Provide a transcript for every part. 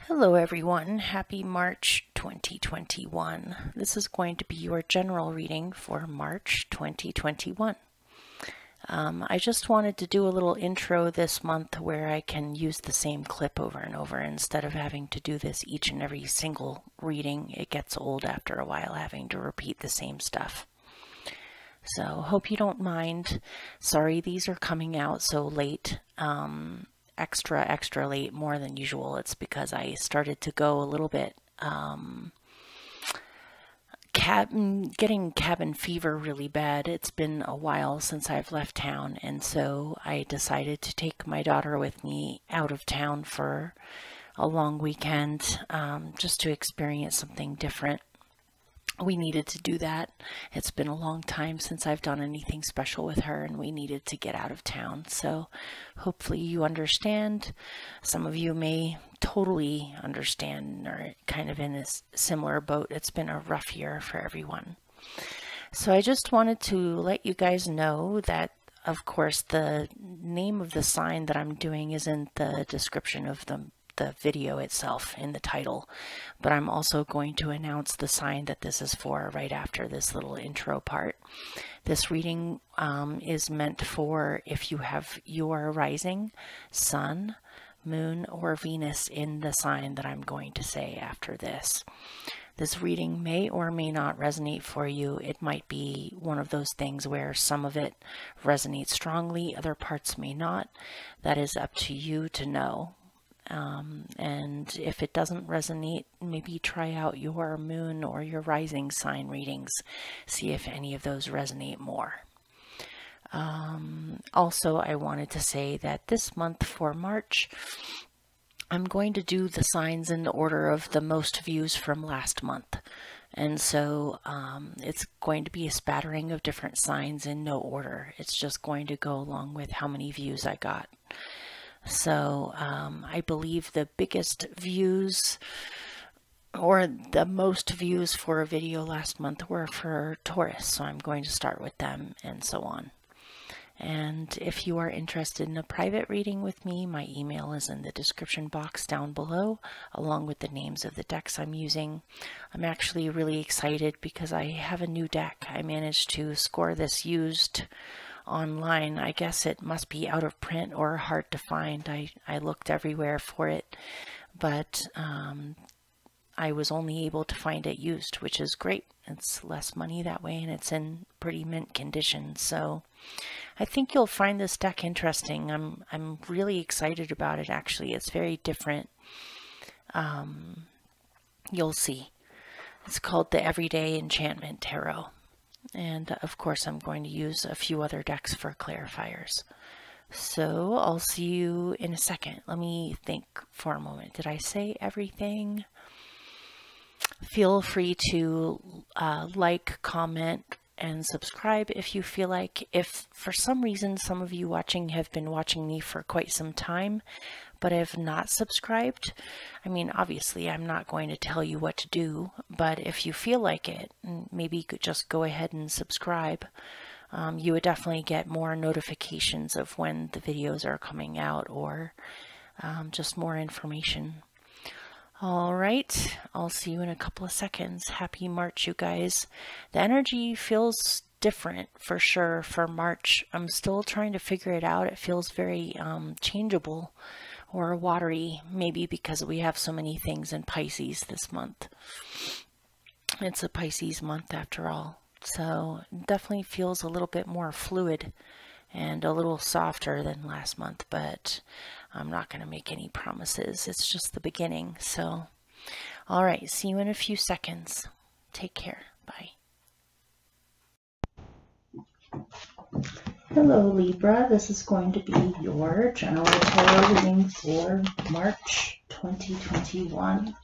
Hello everyone, happy March 2021. This is going to be your general reading for March 2021. I just wanted to do a little intro this month where I can use the same clip over and over instead of having to do this each and every single reading. It gets old after a while having to repeat the same stuff. So hope you don't mind. Sorry these are coming out so late. Extra late, more than usual. It's because I started to go a little bit getting cabin fever really bad. It's been a while since I've left town, and so I decided to take my daughter with me out of town for a long weekend, just to experience something different. We needed to do that. It's been a long time since I've done anything special with her, and we needed to get out of town. So hopefully you understand. Some of you may totally understand or kind of in a similar boat. It's been a rough year for everyone. So I just wanted to let you guys know that, of course, the name of the sign that I'm doing is in the description of the video itself in the title, but I'm also going to announce the sign that this is for right after this little intro part. This reading is meant for if you have your rising, sun, moon, or Venus in the sign that I'm going to say after this. This reading may or may not resonate for you. It might be one of those things where some of it resonates strongly, other parts may not. That is up to you to know. And if it doesn't resonate, maybe try out your moon or your rising sign readings. See if any of those resonate more. Also, I wanted to say that this month for March, I'm going to do the signs in the order of the most views from last month. And so it's going to be a spattering of different signs in no order. It's just going to go along with how many views I got. So I believe the biggest views or the most views for a video last month were for Taurus. So I'm going to start with them and so on. And if you are interested in a private reading with me, my email is in the description box down below, along with the names of the decks I'm using. I'm actually really excited because I have a new deck. I managed to score this used online. I guess it must be out of print or hard to find. I looked everywhere for it, but I was only able to find it used, which is great. It's less money that way, and it's in pretty mint condition. So I think you'll find this deck interesting. I'm really excited about it, actually. It's very different. You'll see. It's called the Everyday Enchantment Tarot. And of course, I'm going to use a few other decks for clarifiers. So I'll see you in a second. Let me think for a moment. Did I say everything? Feel free to like, comment, and subscribe if you feel like. If for some reason some of you watching have been watching me for quite some time, but have not subscribed, I mean, obviously I'm not going to tell you what to do, but if you feel like it, maybe you could just go ahead and subscribe. You would definitely get more notifications of when the videos are coming out, or just more information. All right, I'll see you in a couple of seconds. Happy March, you guys. The energy feels different for sure for March. I'm still trying to figure it out. It feels very changeable or watery, maybe because we have so many things in Pisces this month. It's a Pisces month after all. So it definitely feels a little bit more fluid and a little softer than last month, but I'm not going to make any promises. It's just the beginning. So, all right, see you in a few seconds. Take care. Bye. Hello, Libra. This is going to be your general tarot reading for March 2021.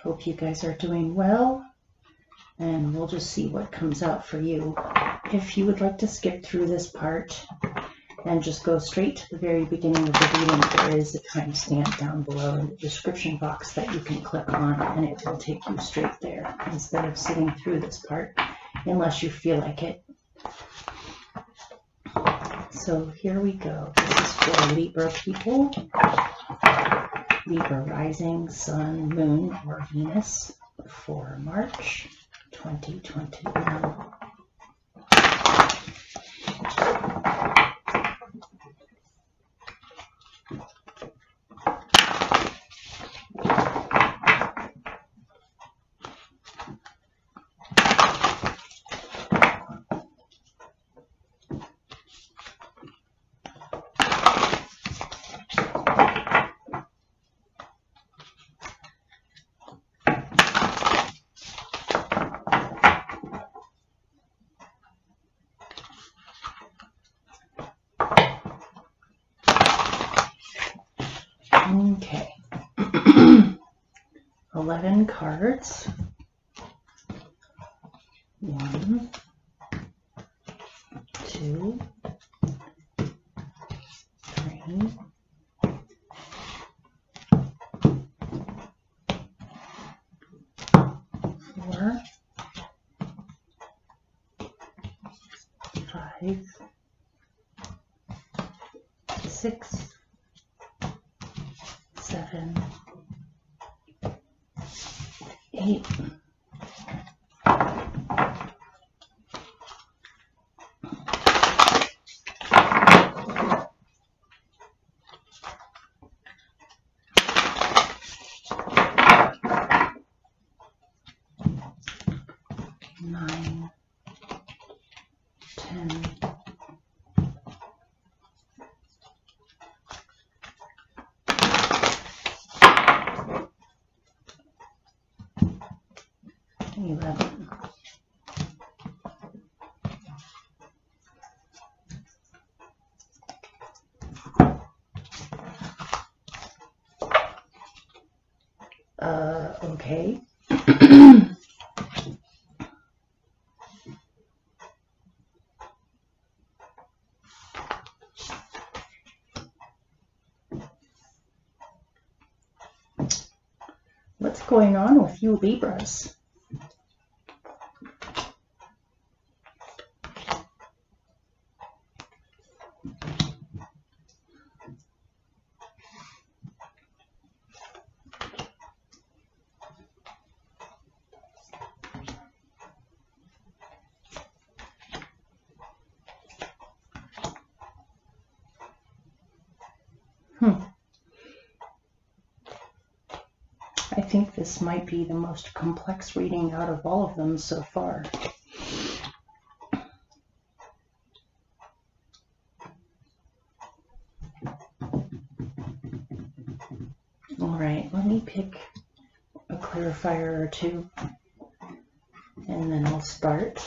Hope you guys are doing well, and we'll just see what comes out for you. If you would like to skip through this part and just go straight to the very beginning of the reading, there is a timestamp down below in the description box that you can click on, and it will take you straight there instead of sitting through this part, unless you feel like it. So here we go. This is for Libra people. Libra rising, sun, moon, or Venus for March 2021. Okay, 11 cards. 1, 2, 3, 4, 5, 6, 7, 8, 9, 10, 11. Okay. What's going on with you Libras? I think this might be the most complex reading out of all of them so far. All right, let me pick a clarifier or two, and then I'll start.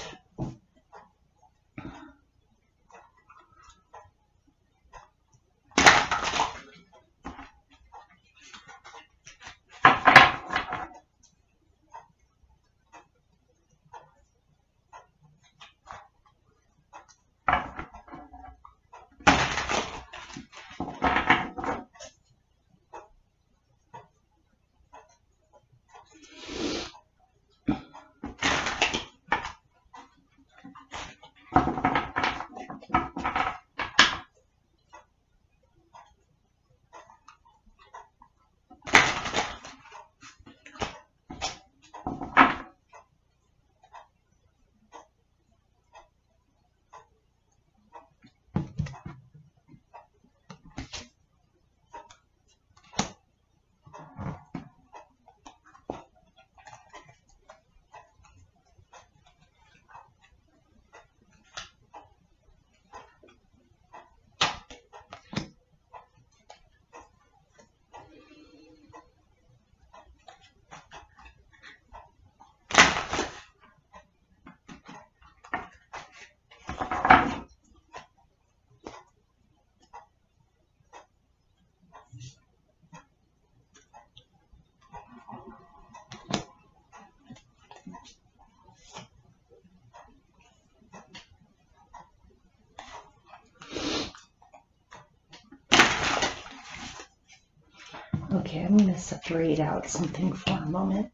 Okay, I'm going to separate out something for a moment.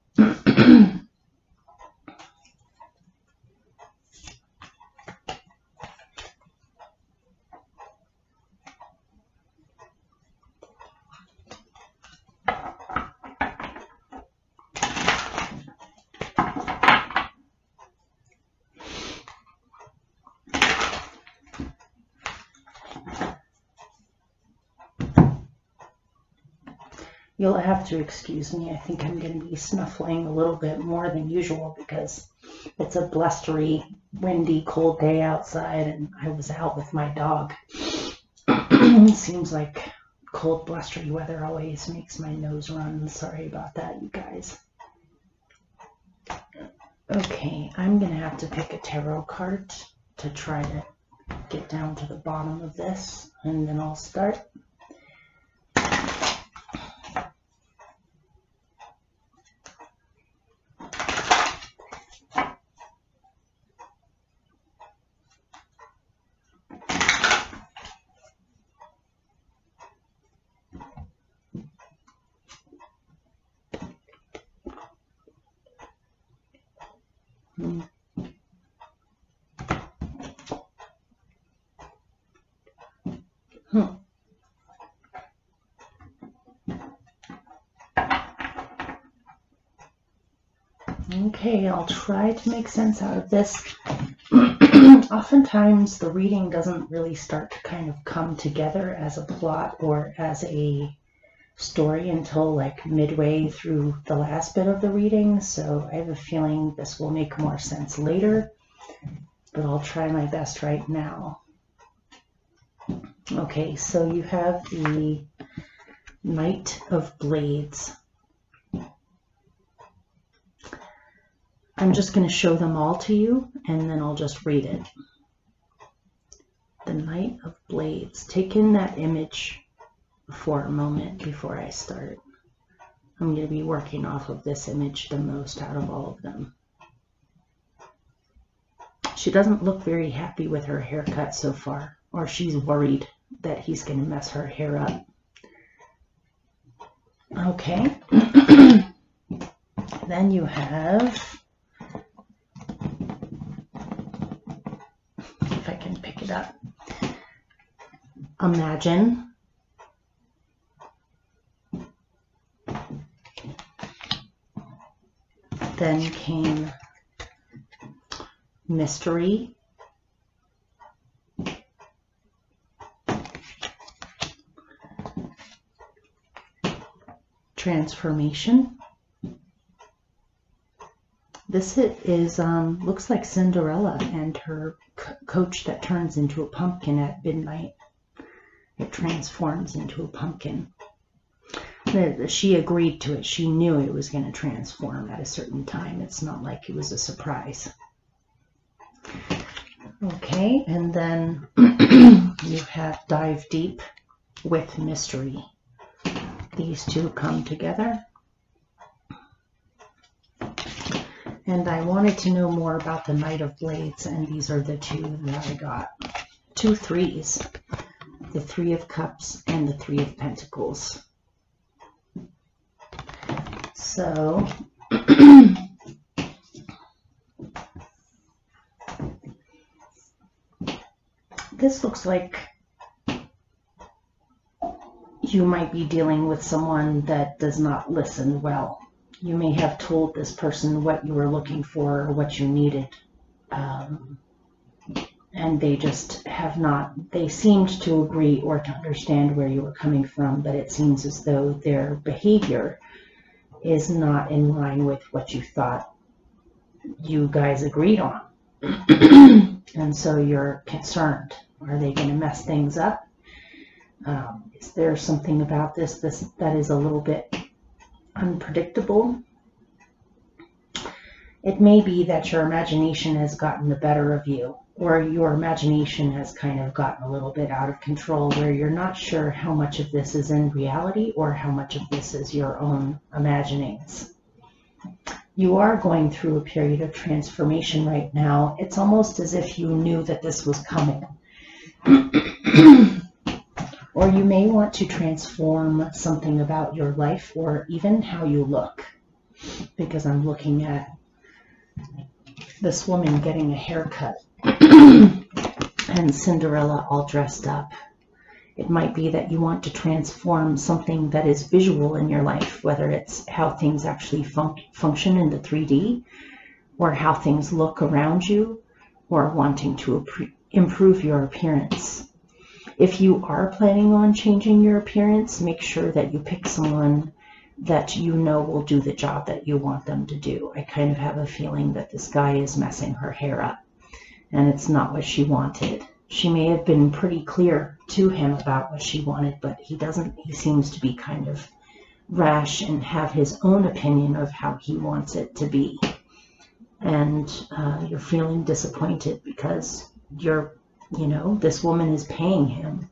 You'll have to excuse me. I think I'm going to be snuffling a little bit more than usual because it's a blustery, windy, cold day outside, and I was out with my dog. Seems like cold, blustery weather always makes my nose run. Sorry about that, you guys. Okay, I'm going to have to pick a tarot card to try to get down to the bottom of this, and then I'll start. Okay, I'll try to make sense out of this. Oftentimes the reading doesn't really start to kind of come together as a plot or as a story until like midway through the last bit of the reading, so I have a feeling this will make more sense later, but I'll try my best right now. Okay, so you have the Knight of Blades. I'm just going to show them all to you, and then I'll just read it. The Knight of Blades. Take in that image for a moment before I start. I'm going to be working off of this image the most out of all of them. She doesn't look very happy with her haircut so far, or she's worried that he's going to mess her hair up. Okay. Then you have, if I can pick it up, Imagine. Then came Mystery. Transformation. This is looks like Cinderella and her coach that turns into a pumpkin at midnight. It transforms into a pumpkin. She agreed to it. She knew it was going to transform at a certain time. It's not like it was a surprise. Okay, and then you have Dive Deep with Mystery. These two come together. And I wanted to know more about the Knight of Blades, and these are the two that I got. 2 threes. The Three of Cups and the Three of Pentacles. So, this looks like you might be dealing with someone that does not listen well. You may have told this person what you were looking for or what you needed, and they just have not, they seemed to agree or to understand where you were coming from, but it seems as though their behavior is not in line with what you thought you guys agreed on. And so you're concerned. Are they going to mess things up? Is there something about this that is a little bit unpredictable? It may be that your imagination has gotten the better of you, or your imagination has kind of gotten a little bit out of control, where you're not sure how much of this is in reality or how much of this is your own imaginings. You are going through a period of transformation right now. It's almost as if you knew that this was coming. Or you may want to transform something about your life or even how you look, because I'm looking at this woman getting a haircut and Cinderella all dressed up. It might be that you want to transform something that is visual in your life, whether it's how things actually function in the 3D, or how things look around you, or wanting to improve your appearance. If you are planning on changing your appearance, make sure that you pick someone that you know will do the job that you want them to do. I kind of have a feeling that this guy is messing her hair up, and it's not what she wanted. She may have been pretty clear to him about what she wanted, but he doesn't. He seems to be kind of rash and have his own opinion of how he wants it to be. And you're feeling disappointed because this woman is paying him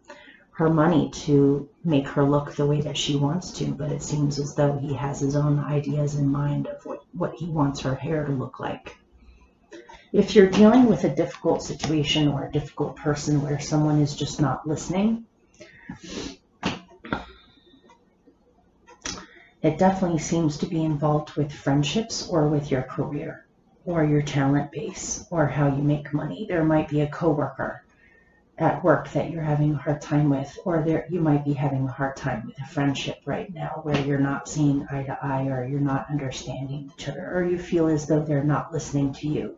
her money to make her look the way that she wants to, but it seems as though he has his own ideas in mind of what he wants her hair to look like. If you're dealing with a difficult situation or a difficult person where someone is just not listening, it definitely seems to be involved with friendships or with your career or your talent base or how you make money. There might be a coworker at work that you're having a hard time with, or you might be having a hard time with a friendship right now where you're not seeing eye to eye, or you're not understanding each other, or you feel as though they're not listening to you.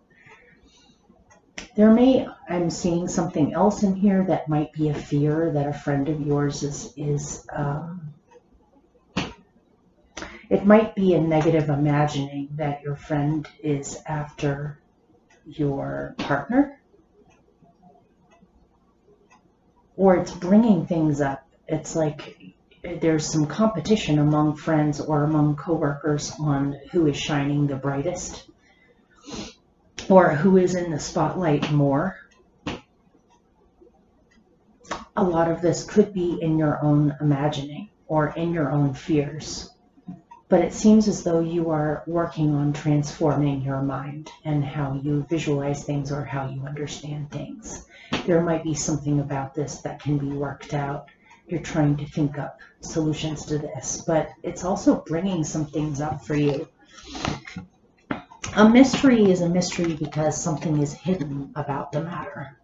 I'm seeing something else in here that might be a fear that a friend of yours it might be a negative imagining that your friend is after your partner, or it's bringing things up. It's like there's some competition among friends or among coworkers on who is shining the brightest or who is in the spotlight more. A lot of this could be in your own imagining or in your own fears. But it seems as though you are working on transforming your mind and how you visualize things or how you understand things. There might be something about this that can be worked out. You're trying to think up solutions to this, but it's also bringing some things up for you. A mystery is a mystery because something is hidden about the matter.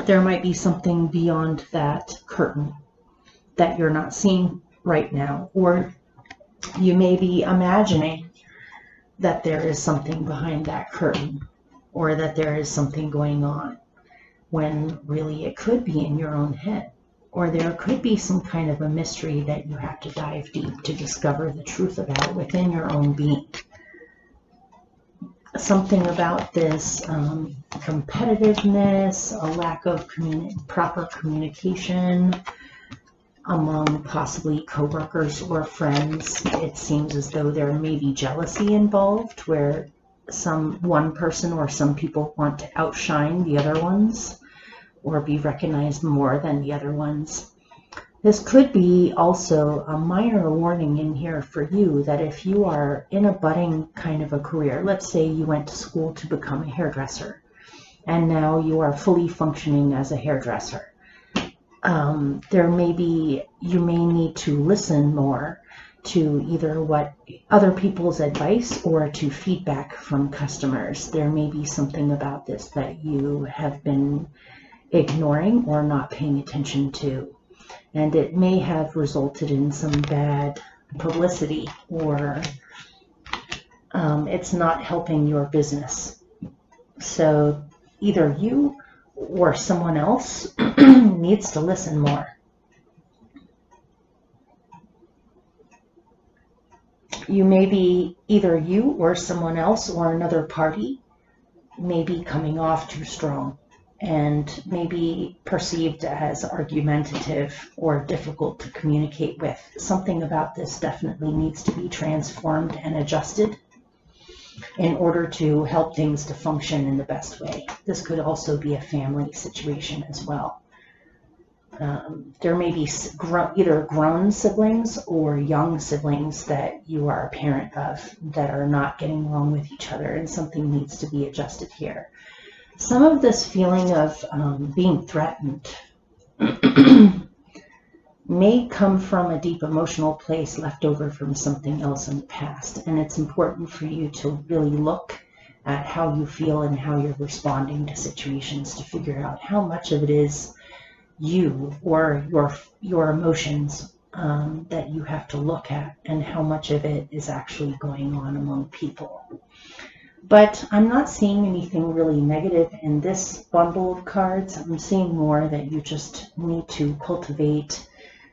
There might be something beyond that curtain that you're not seeing right now, or you may be imagining that there is something behind that curtain or that there is something going on when really it could be in your own head, or there could be some kind of a mystery that you have to dive deep to discover the truth about within your own being. Something about this competitiveness, a lack of proper communication among possibly coworkers or friends. It seems as though there may be jealousy involved where one person or some people want to outshine the other ones or be recognized more than the other ones. This could be also a minor warning in here for you that if you are in a budding kind of a career, let's say you went to school to become a hairdresser and now you are fully functioning as a hairdresser. You may need to listen more to either what other people's advice or to feedback from customers. There may be something about this that you have been ignoring or not paying attention to, and it may have resulted in some bad publicity, or it's not helping your business. So either you or someone else needs to listen more. Either you or someone else or another party may be coming off too strong and may be perceived as argumentative or difficult to communicate with. Something about this definitely needs to be transformed and adjusted in order to help things to function in the best way. This could also be a family situation as well. There may be either grown siblings or young siblings that you are a parent of that are not getting along with each other, and something needs to be adjusted here. Some of this feeling of being threatened may come from a deep emotional place left over from something else in the past, and it's important for you to really look at how you feel and how you're responding to situations to figure out how much of it is you or your emotions that you have to look at, and how much of it is actually going on among people. But I'm not seeing anything really negative in this bundle of cards. I'm seeing more that you just need to cultivate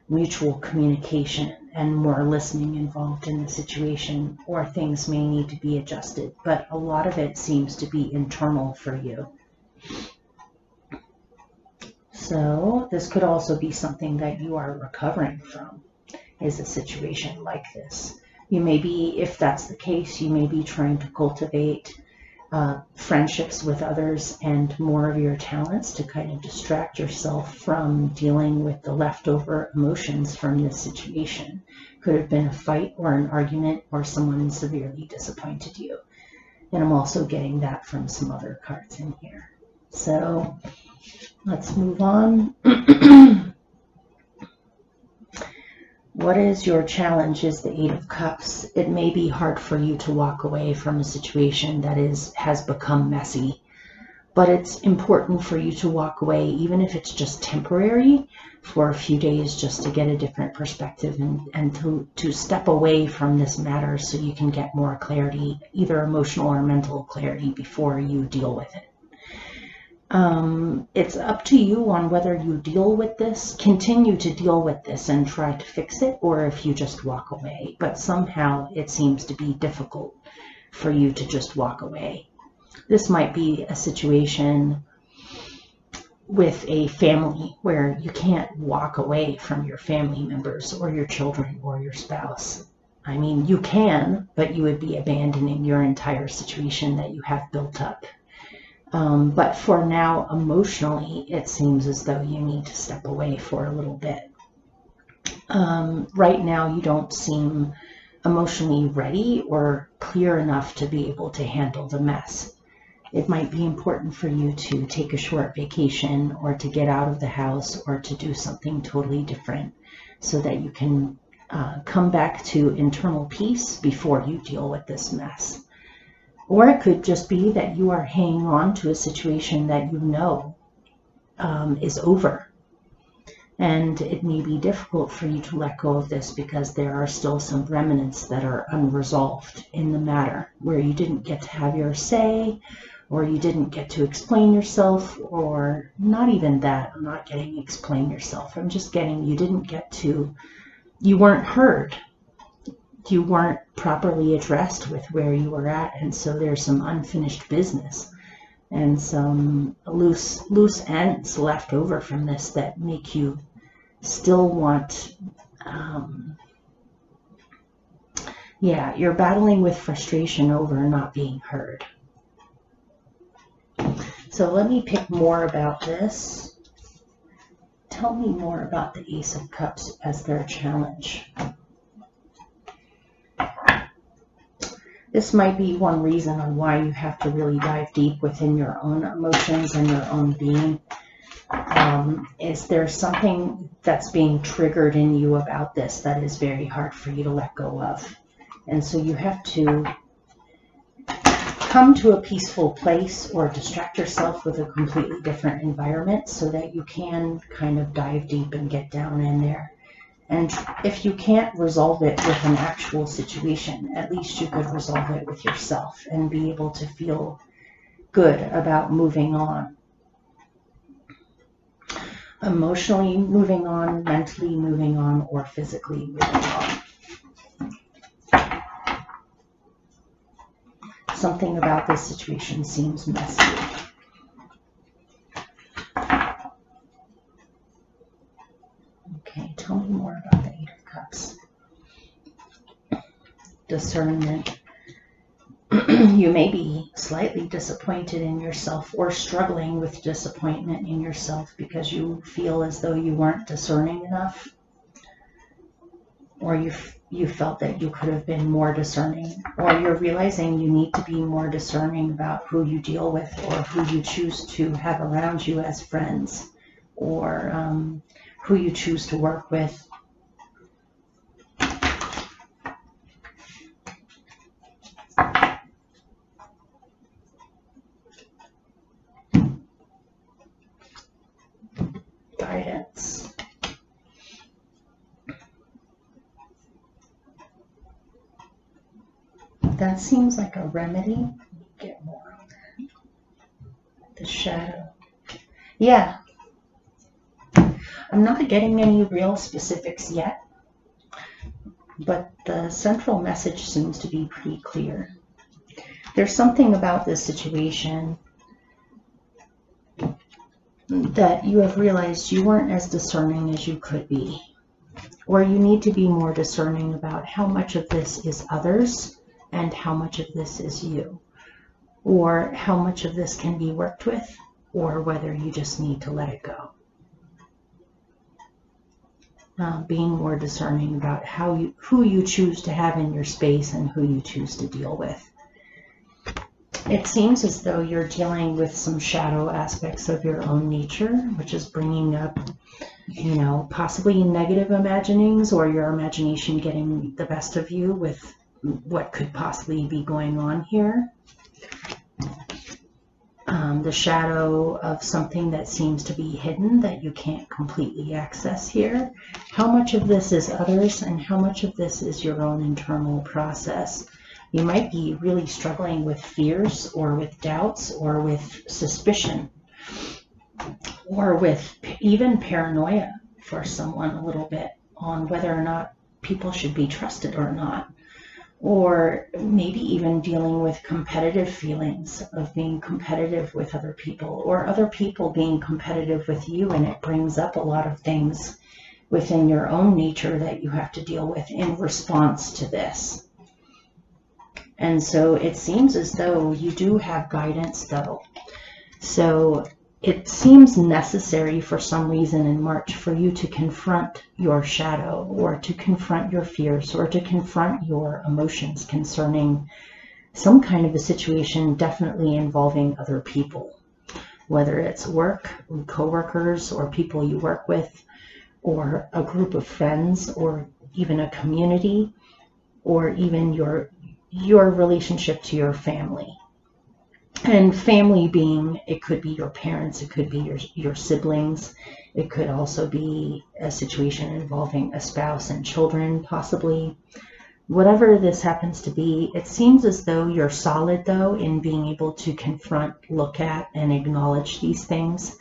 mutual communication and more listening involved in the situation, or things may need to be adjusted, but a lot of it seems to be internal for you. So this could also be something that you are recovering from, is a situation like this. You may be, if that's the case, you may be trying to cultivate friendships with others and more of your talents to kind of distract yourself from dealing with the leftover emotions from this situation. Could have been a fight or an argument, or someone severely disappointed you. And I'm also getting that from some other cards in here. So let's move on. What is your challenge is the Eight of Cups. It may be hard for you to walk away from a situation that has become messy, but it's important for you to walk away, even if it's just temporary, for a few days, just to get a different perspective and to step away from this matter so you can get more clarity, either emotional or mental clarity, before you deal with it. It's up to you on whether you deal with this, continue to deal with this and try to fix it, or if you just walk away. But somehow it seems to be difficult for you to just walk away. This might be a situation with a family where you can't walk away from your family members or your children or your spouse. I mean, you can, but you would be abandoning your entire situation that you have built up. But for now, emotionally, it seems as though you need to step away for a little bit. Right now, you don't seem emotionally ready or clear enough to be able to handle the mess. It might be important for you to take a short vacation, or to get out of the house, or to do something totally different so that you can come back to internal peace before you deal with this mess. Or it could just be that you are hanging on to a situation that you know is over. And it may be difficult for you to let go of this because there are still some remnants that are unresolved in the matter, where you didn't get to have your say, or you didn't get to explain yourself, or not even that. I'm not getting explain yourself. I'm just getting you didn't get to, you weren't heard. You weren't properly addressed with where you were at, and so there's some unfinished business and some loose ends left over from this that make you still want, yeah, you're battling with frustration over not being heard. So let me pick more about this. Tell me more about the Ace of Cups as their challenge. This might be one reason on why you have to really dive deep within your own emotions and your own being. Is there something that's being triggered in you about this that is very hard for you to let go of? And so you have to come to a peaceful place or distract yourself with a completely different environment so that you can kind of dive deep and get down in there. And if you can't resolve it with an actual situation, at least you could resolve it with yourself and be able to feel good about moving on. Emotionally moving on, mentally moving on, or physically moving on. Something about this situation seems messy. Okay, tell me more about the Eight of Cups. Discernment. You may be slightly disappointed in yourself, or struggling with disappointment in yourself because you feel as though you weren't discerning enough, or you felt that you could have been more discerning, or you're realizing you need to be more discerning about who you deal with or who you choose to have around you as friends, or who you choose to work with. Guidance. That seems like a remedy. Get more on that. The shadow. Yeah. I'm not getting any real specifics yet. but the central message seems to be pretty clear. There's something about this situation that you have realized you weren't as discerning as you could be, or you need to be more discerning about how much of this is others and how much of this is you, or how much of this can be worked with, or whether you just need to let it go. Being more discerning about who you choose to have in your space and who you choose to deal with. It seems as though you're dealing with some shadow aspects of your own nature, which is bringing up, you know, possibly negative imaginings, or your imagination getting the best of you with what could possibly be going on here. The shadow of something that seems to be hidden that you can't completely access here. How much of this is others and how much of this is your own internal process? You might be really struggling with fears or with doubts or with suspicion or with even paranoia for someone a little bit on whether or not people should be trusted or not. Or maybe even dealing with competitive feelings of being competitive with other people, or other people being competitive with you, and it brings up a lot of things within your own nature that you have to deal with in response to this. And so it seems as though you do have guidance though. So it seems necessary for some reason in March for you to confront your shadow, or to confront your fears, or to confront your emotions concerning some kind of a situation definitely involving other people, whether it's work, coworkers, or people you work with, or a group of friends, or even a community, or even your relationship to your family. And family being, it could be your parents, it could be your siblings, it could also be a situation involving a spouse and children, possibly. Whatever this happens to be, it seems as though you're solid, though, in being able to confront, look at, and acknowledge these things.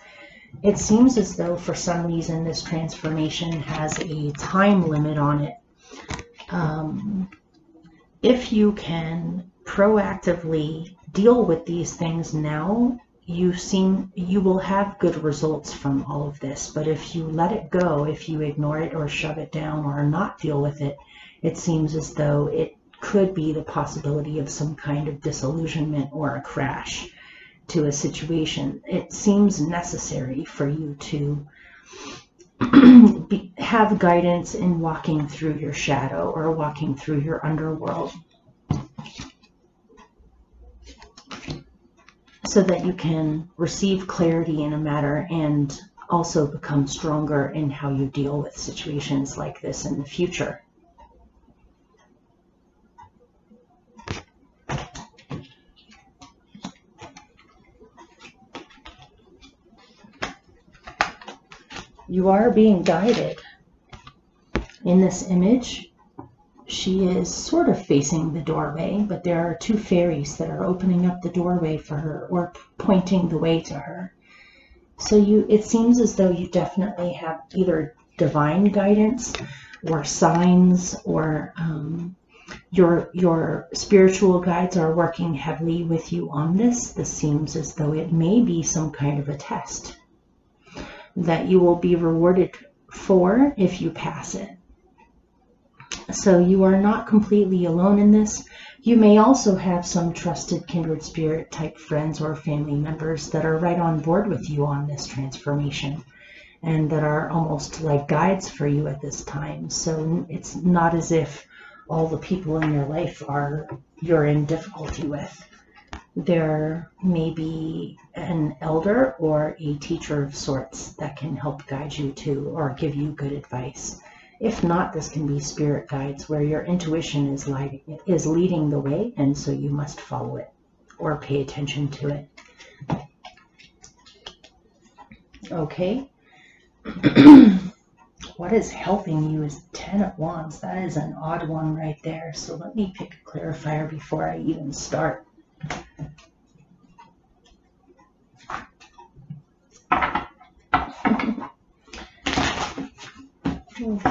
It seems as though, for some reason, this transformation has a time limit on it. If you can proactively deal with these things now, you will have good results from all of this. But if you let it go, if you ignore it or shove it down or not deal with it, it seems as though it could be the possibility of some kind of disillusionment or a crash to a situation. It seems necessary for you to have guidance in walking through your shadow or walking through your underworld, so that you can receive clarity in a matter and also become stronger in how you deal with situations like this in the future. You are being guided. In this image, she is sort of facing the doorway, but there are two fairies that are opening up the doorway for her or pointing the way to her. So it seems as though you definitely have either divine guidance or signs, or your spiritual guides are working heavily with you on this. This seems as though it may be some kind of a test that you will be rewarded for if you pass it. So you are not completely alone in this. You may also have some trusted kindred spirit type friends or family members that are right on board with you on this transformation, and that are almost like guides for you at this time. So it's not as if all the people in your life you're in difficulty with. There may be an elder or a teacher of sorts that can help guide you to, or give you good advice. If not, this can be spirit guides where your intuition is leading the way, and so you must follow it or pay attention to it. Okay. What is helping you is 10 of Wands. That is an odd one right there. So let me pick a clarifier before I even start. Okay.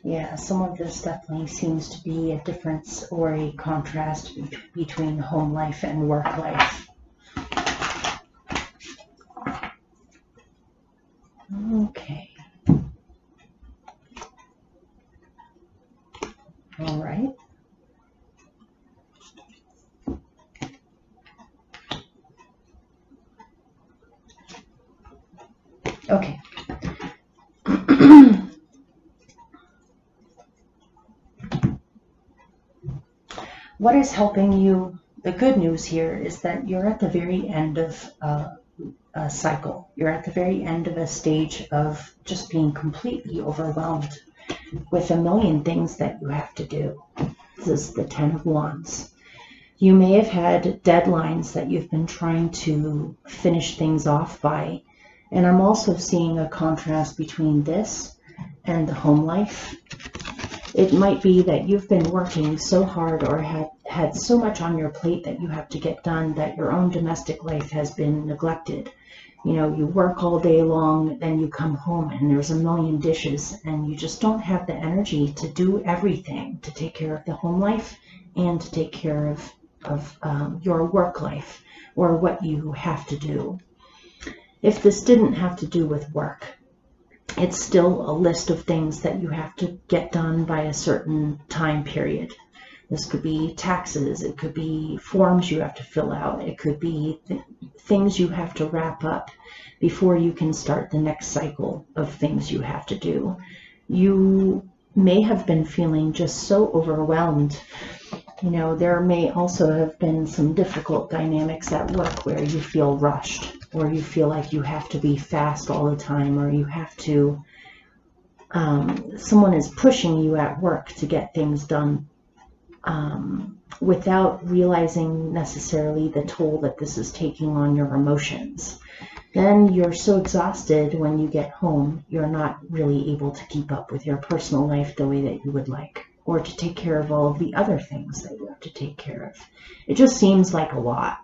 Yeah, some of this definitely seems to be a difference or a contrast between home life and work life. Okay. All right. Okay. What is helping you? The good news here is that you're at the very end of a cycle. You're at the very end of a stage of just being completely overwhelmed with a million things that you have to do. This is the Ten of Wands. You may have had deadlines that you've been trying to finish things off by. And I'm also seeing a contrast between this and the home life. It might be that you've been working so hard or had so much on your plate that you have to get done that your own domestic life has been neglected. You know, you work all day long, then you come home and there's a million dishes and you just don't have the energy to do everything, to take care of the home life and to take care of your work life or what you have to do. If this didn't have to do with work, it's still a list of things that you have to get done by a certain time period. This could be taxes, it could be forms you have to fill out, it could be things you have to wrap up before you can start the next cycle of things you have to do. You may have been feeling just so overwhelmed. You know, there may also have been some difficult dynamics at work where you feel rushed, or you feel like you have to be fast all the time, or you have to, someone is pushing you at work to get things done without realizing necessarily the toll that this is taking on your emotions. Then you're so exhausted when you get home, you're not really able to keep up with your personal life the way that you would like, or to take care of all of the other things that you have to take care of. It just seems like a lot.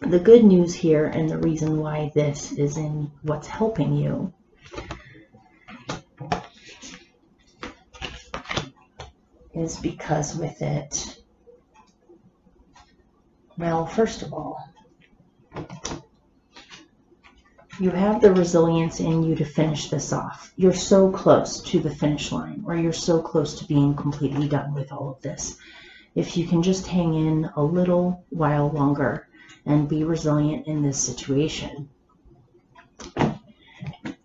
The good news here, and the reason why this is in what's helping you, is because with it, well, first of all, you have the resilience in you to finish this off. You're so close to the finish line, or you're so close to being completely done with all of this. If you can just hang in a little while longer and be resilient in this situation,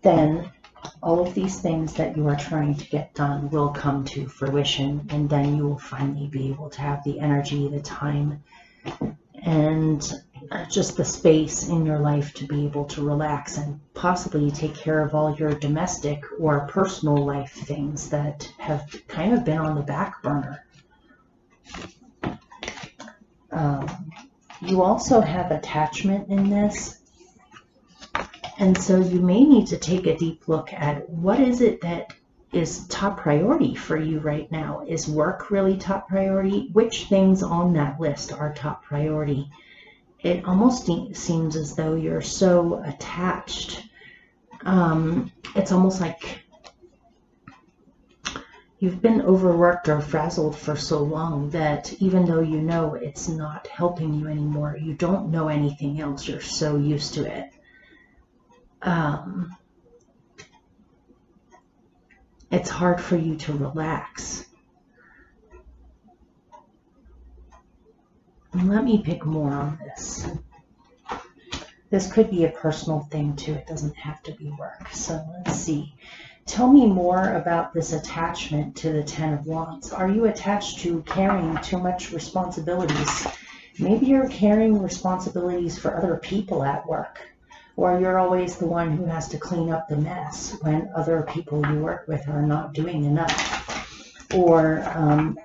then all of these things that you are trying to get done will come to fruition, and then you will finally be able to have the energy, the time, and just the space in your life to be able to relax and possibly take care of all your domestic or personal life things that have kind of been on the back burner. You also have attachment in this, and so you may need to take a deep look at what is it that is top priority for you right now. Is work really top priority? Which things on that list are top priority? It almost seems as though you're so attached. It's almost like you've been overworked or frazzled for so long that even though you know it's not helping you anymore, you don't know anything else. You're so used to it. It's hard for you to relax. Let me pick more on this. This could be a personal thing too. It doesn't have to be work. So let's see. Tell me more about this attachment to the Ten of Wands. Are you attached to carrying too much responsibilities? Maybe you're carrying responsibilities for other people at work, or you're always the one who has to clean up the mess when other people you work with are not doing enough, or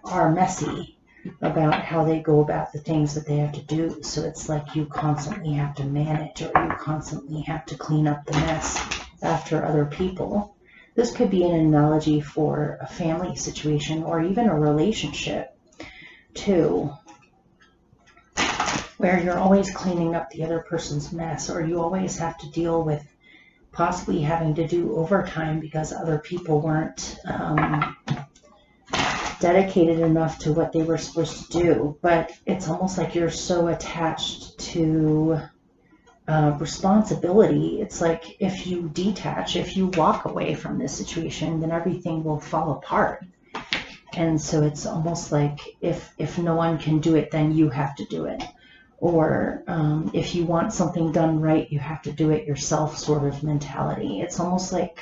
are messy about how they go about the things that they have to do. So it's like you constantly have to manage, or you constantly have to clean up the mess after other people. This could be an analogy for a family situation or even a relationship too, where you're always cleaning up the other person's mess, or you always have to deal with possibly having to do overtime because other people weren't dedicated enough to what they were supposed to do. But it's almost like you're so attached to responsibility. It's like if you detach, if you walk away from this situation, then everything will fall apart. And so it's almost like if no one can do it, then you have to do it. Or if you want something done right, you have to do it yourself sort of mentality. It's almost like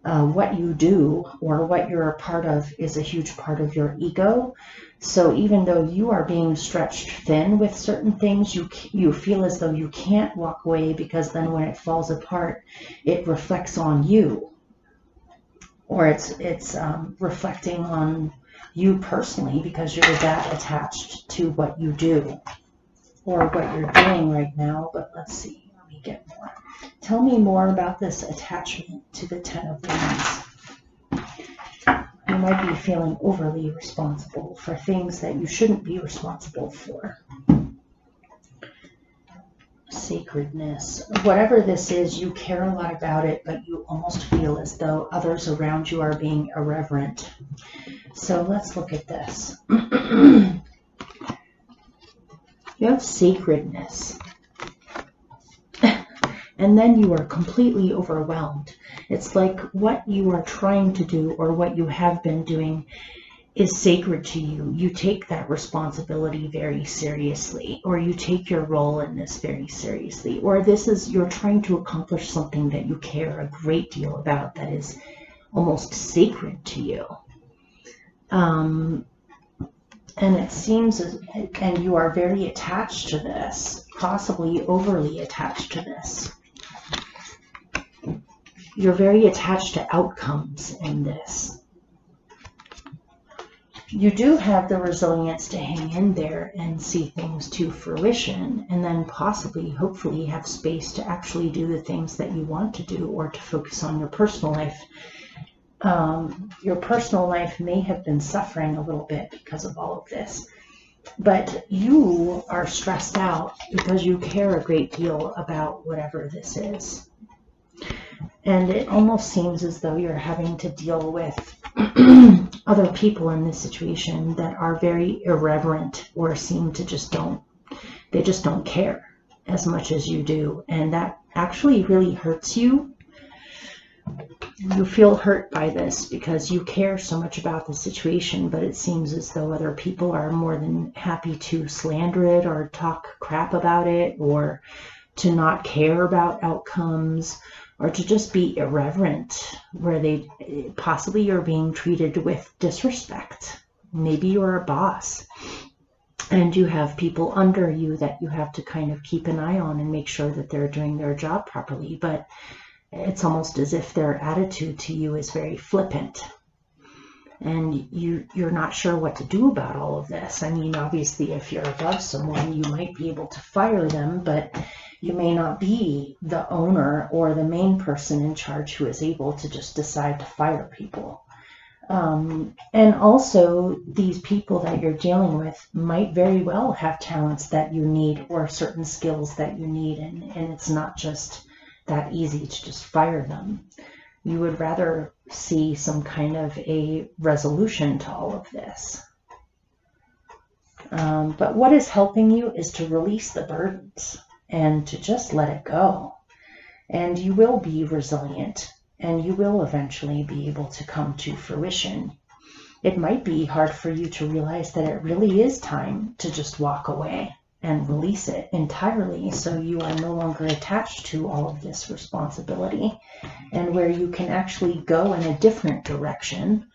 what you do or what you're a part of is a huge part of your ego. So even though you are being stretched thin with certain things, you feel as though you can't walk away, because then when it falls apart, it reflects on you. Or it's reflecting on you personally, because you're that attached to what you do or what you're doing right now. But let's see, let me get more. Tell me more about this attachment to the Ten of Wands. You might be feeling overly responsible for things that you shouldn't be responsible for. Sacredness. Whatever this is, you care a lot about it, but you almost feel as though others around you are being irreverent. So let's look at this. You have sacredness. And then you are completely overwhelmed. It's like what you are trying to do or what you have been doing is sacred to you. You take that responsibility very seriously, or you take your role in this very seriously, or this is, you're trying to accomplish something that you care a great deal about, that is almost sacred to you. And it seems, and you are very attached to this, possibly overly attached to this. You're very attached to outcomes in this. You do have the resilience to hang in there and see things to fruition, and then possibly, hopefully, have space to actually do the things that you want to do, or to focus on your personal life. Your personal life may have been suffering a little bit because of all of this, but you are stressed out because you care a great deal about whatever this is. And it almost seems as though you're having to deal with other people in this situation that are very irreverent, or seem to just don't care as much as you do. And that actually really hurts you. You feel hurt by this because you care so much about the situation, but it seems as though other people are more than happy to slander it or talk crap about it, or to not care about outcomes, or to just be irreverent, where they possibly are being treated with disrespect. Maybe you're a boss and you have people under you that you have to kind of keep an eye on and make sure that they're doing their job properly, but it's almost as if their attitude to you is very flippant, and you're not sure what to do about all of this. I mean, obviously, if you're above someone, you might be able to fire them, but you may not be the owner or the main person in charge who is able to just decide to fire people. And also, these people that you're dealing with might very well have talents that you need, or certain skills that you need, and it's not just that easy to just fire them. You would rather see some kind of a resolution to all of this. But what is helping you is to release the burdens and to just let it go. And you will be resilient, and you will eventually be able to come to fruition. It might be hard for you to realize that it really is time to just walk away and release it entirely, so you are no longer attached to all of this responsibility, and where you can actually go in a different direction.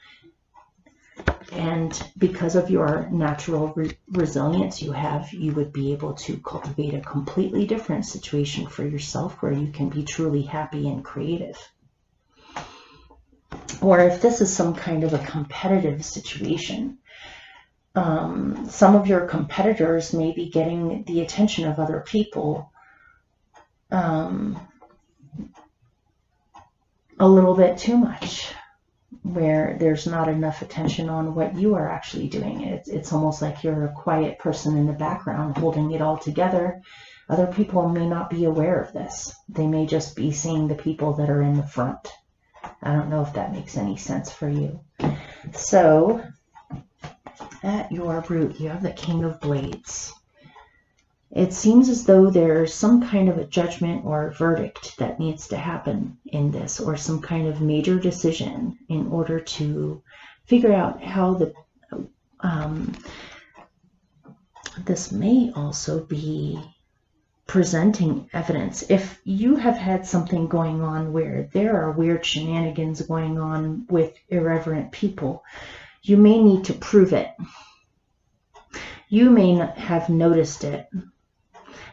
And because of your natural resilience you would be able to cultivate a completely different situation for yourself, where you can be truly happy and creative. Or if this is some kind of a competitive situation, some of your competitors may be getting the attention of other people a little bit too much, where there's not enough attention on what you are actually doing. It's almost like you're a quiet person in the background holding it all together, Other people may not be aware of this. They may just be seeing the people that are in the front. I don't know if that makes any sense for you. So, at your root, you have the King of Blades. It seems as though there's some kind of a judgment or verdict that needs to happen in this, or some kind of major decision in order to figure out how the this may also be presenting evidence. If you have had something going on where there are weird shenanigans going on with irreverent people, you may need to prove it. You may not have noticed it.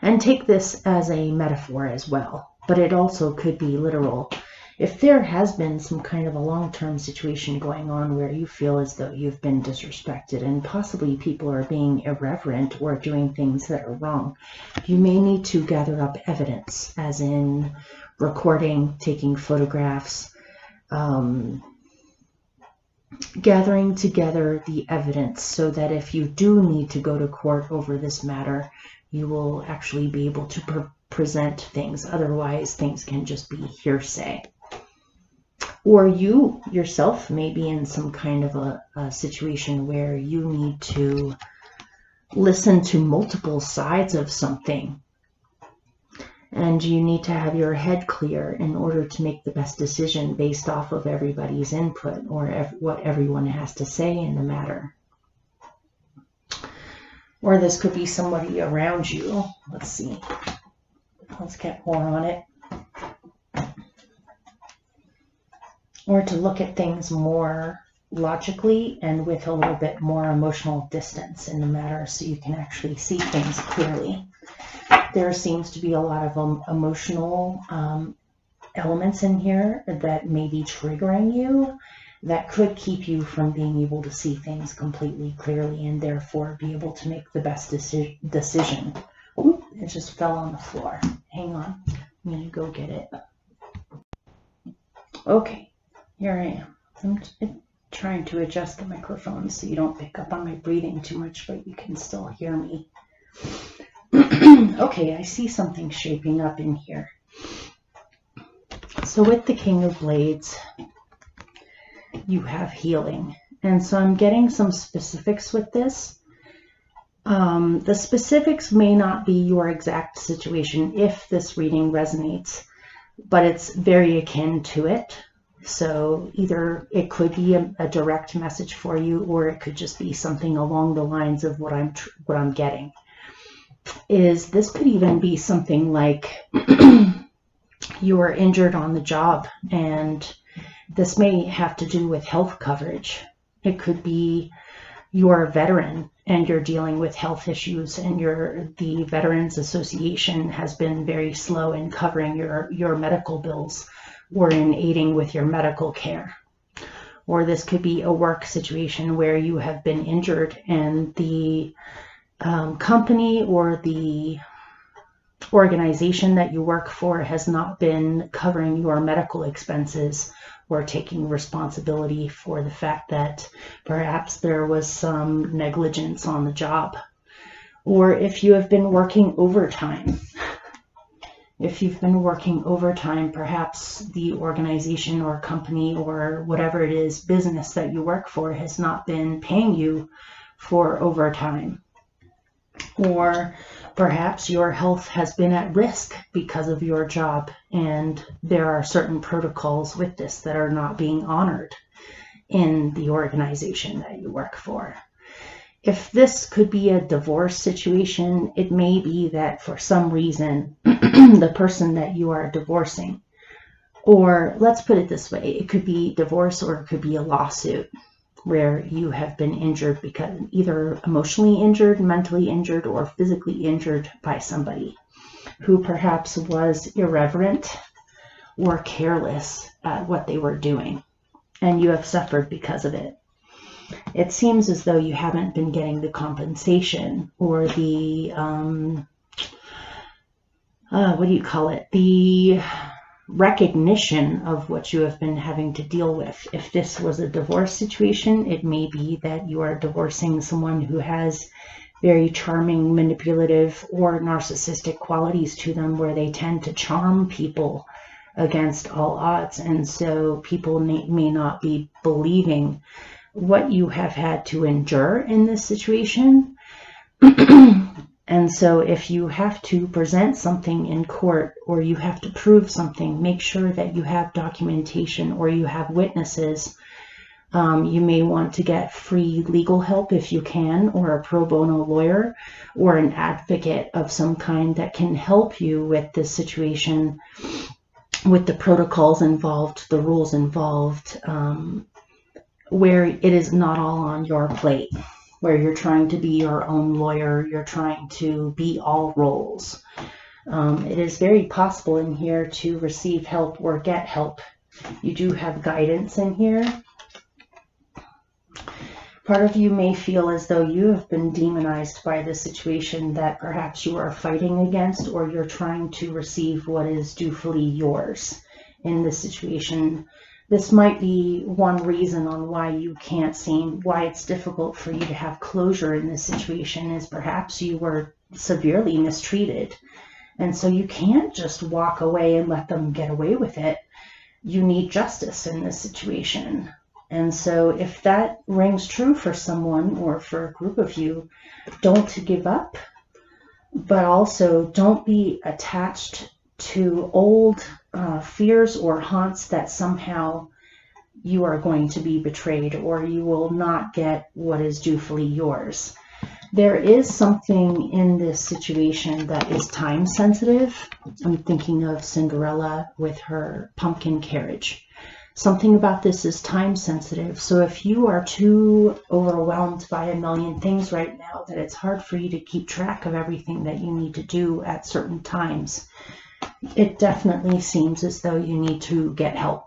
And take this as a metaphor as well, but it also could be literal. If there has been some kind of a long-term situation going on where you feel as though you've been disrespected and possibly people are being irreverent or doing things that are wrong, you may need to gather up evidence, as in recording, taking photographs, gathering together the evidence so that if you do need to go to court over this matter, you will actually be able to present things. Otherwise, things can just be hearsay. Or you yourself may be in some kind of a situation where you need to listen to multiple sides of something. And you need to have your head clear in order to make the best decision based off of everybody's input or what everyone has to say in the matter. Or this could be somebody around you. Let's see. Let's get more on it. Or to look at things more logically and with a little bit more emotional distance in the matter so you can actually see things clearly. There seems to be a lot of emotional elements in here that may be triggering you, that could keep you from being able to see things completely clearly and therefore be able to make the best decision. Oop, it just fell on the floor. Hang on, I'm going to go get it. Okay, here I am. I'm trying to adjust the microphone so you don't pick up on my breathing too much, but you can still hear me. Okay, I see something shaping up in here. So with the King of Blades, you have healing. And so I'm getting some specifics with this. The specifics may not be your exact situation if this reading resonates, but it's very akin to it. So either it could be a direct message for you, or it could just be something along the lines of what I'm getting. This could even be something like you were injured on the job, and this may have to do with health coverage. It could be you're a veteran and you're dealing with health issues, and the Veterans Association has been very slow in covering your medical bills or in aiding with your medical care. Or this could be a work situation where you have been injured and the company or the organization that you work for has not been covering your medical expenses or taking responsibility for the fact that perhaps there was some negligence on the job. Or if you have been working overtime. If you've been working overtime, perhaps the organization or company or whatever it is, business that you work for has not been paying you for overtime. Or perhaps your health has been at risk because of your job, and there are certain protocols with this that are not being honored in the organization that you work for. If this could be a divorce situation, it may be that for some reason the person that you are divorcing, or let's put it this way, it could be divorce or it could be a lawsuit where you have been injured, because either emotionally injured, mentally injured, or physically injured by somebody who perhaps was irreverent or careless at what they were doing, and you have suffered because of it. It seems as though you haven't been getting the compensation or the, the recognition of what you have been having to deal with. If this was a divorce situation, it may be that you are divorcing someone who has very charming, manipulative, or narcissistic qualities to them, where they tend to charm people against all odds. And so people may not be believing what you have had to endure in this situation. And so if you have to present something in court, or you have to prove something, make sure that you have documentation or you have witnesses. You may want to get free legal help if you can, or a pro bono lawyer, or an advocate of some kind that can help you with this situation, with the protocols involved, the rules involved, where it is not all on your plate, where you're trying to be your own lawyer, you're trying to be all roles. It is very possible in here to receive help or get help. You do have guidance in here. Part of you may feel as though you have been demonized by the situation that perhaps you are fighting against, or you're trying to receive what is dutifully yours in this situation. This might be one reason on why you can't seem, why it's difficult for you to have closure in this situation, is perhaps you were severely mistreated. And so you can't just walk away and let them get away with it. You need justice in this situation. And so if that rings true for someone or for a group of you, don't give up, but also don't be attached to old fears or haunts that somehow you are going to be betrayed, or you will not get what is dutifully yours. There is something in this situation that is time sensitive. I'm thinking of Cinderella with her pumpkin carriage. Something about this is time sensitive. So if you are too overwhelmed by a million things right now that it's hard for you to keep track of everything that you need to do at certain times, it definitely seems as though you need to get help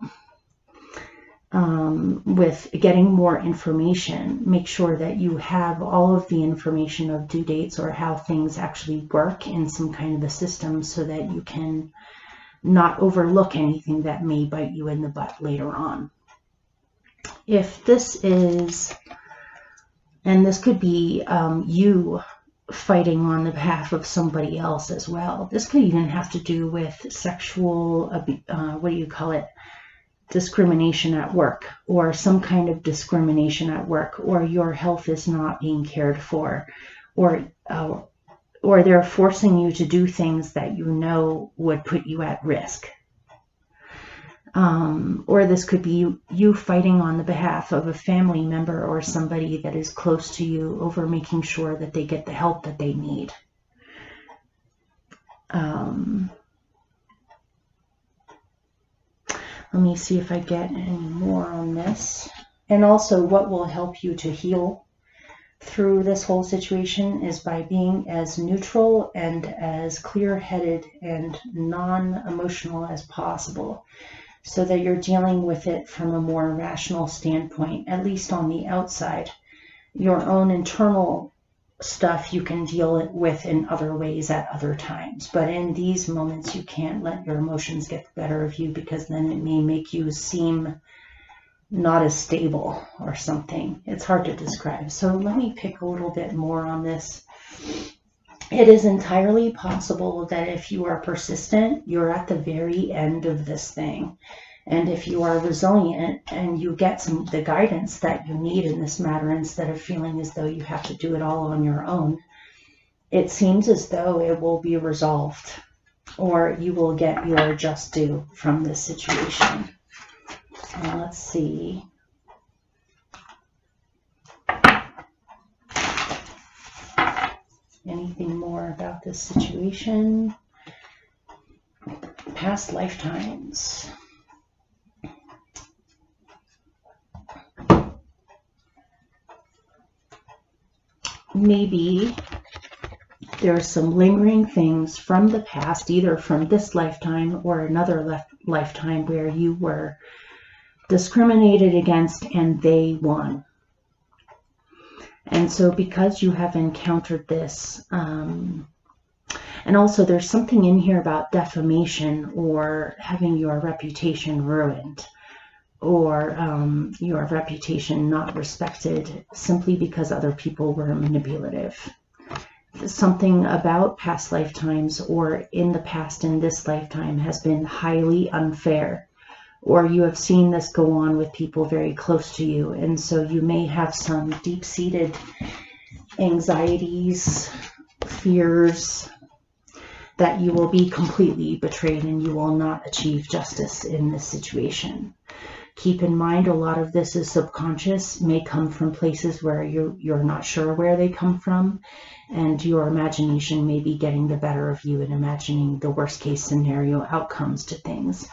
with getting more information. Make sure that you have all of the information of due dates or how things actually work in some kind of a system, so that you can not overlook anything that may bite you in the butt later on. If this is, and this could be you fighting on the behalf of somebody else as well. This could even have to do with sexual, what do you call it? Discrimination at work, or some kind of discrimination at work, or your health is not being cared for, or they're forcing you to do things that you know would put you at risk. Or this could be you fighting on the behalf of a family member or somebody that is close to you over making sure that they get the help that they need. Let me see if I get any more on this. And also, what will help you to heal through this whole situation is by being as neutral and as clear-headed and non-emotional as possible, so that you're dealing with it from a more rational standpoint, at least on the outside. Your own internal stuff you can deal with in other ways at other times, but in these moments you can't let your emotions get the better of you, because then it may make you seem not as stable or something. It's hard to describe. So let me pick a little bit more on this. It is entirely possible that if you are persistent, you're at the very end of this thing. And if you are resilient and you get the guidance that you need in this matter, instead of feeling as though you have to do it all on your own, it seems as though it will be resolved, or you will get your just due from this situation. Let's see. Anything more about this situation? Past lifetimes. Maybe there's some lingering things from the past, either from this lifetime or another lifetime, where you were discriminated against and they won. And so because you have encountered this, and also there's something in here about defamation, or having your reputation ruined, or your reputation not respected simply because other people were manipulative. something about past lifetimes or in the past in this lifetime has been highly unfair, or you have seen this go on with people very close to you, and so you may have some deep-seated anxieties, fears that you will be completely betrayed and you will not achieve justice in this situation. Keep in mind, a lot of this is subconscious, may come from places where you're not sure where they come from, and your imagination may be getting the better of you in imagining the worst case scenario outcomes to things.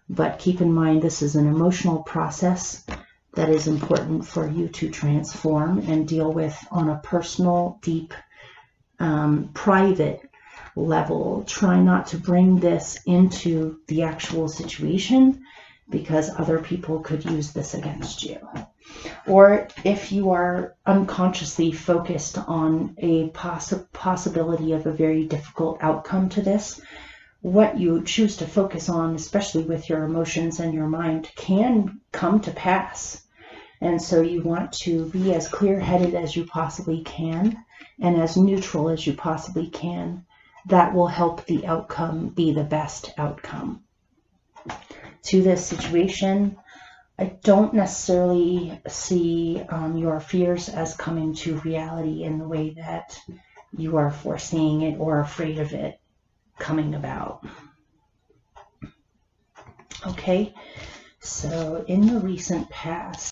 But keep in mind, this is an emotional process that is important for you to transform and deal with on a personal, deep, private level. Try not to bring this into the actual situation, because other people could use this against you. Or if you are unconsciously focused on a possibility of a very difficult outcome to this, what you choose to focus on, especially with your emotions and your mind, can come to pass. And so you want to be as clear-headed as you possibly can and as neutral as you possibly can. That will help the outcome be the best outcome. To this situation, I don't necessarily see your fears as coming to reality in the way that you are foreseeing it or afraid of it coming about. Okay, so in the recent past,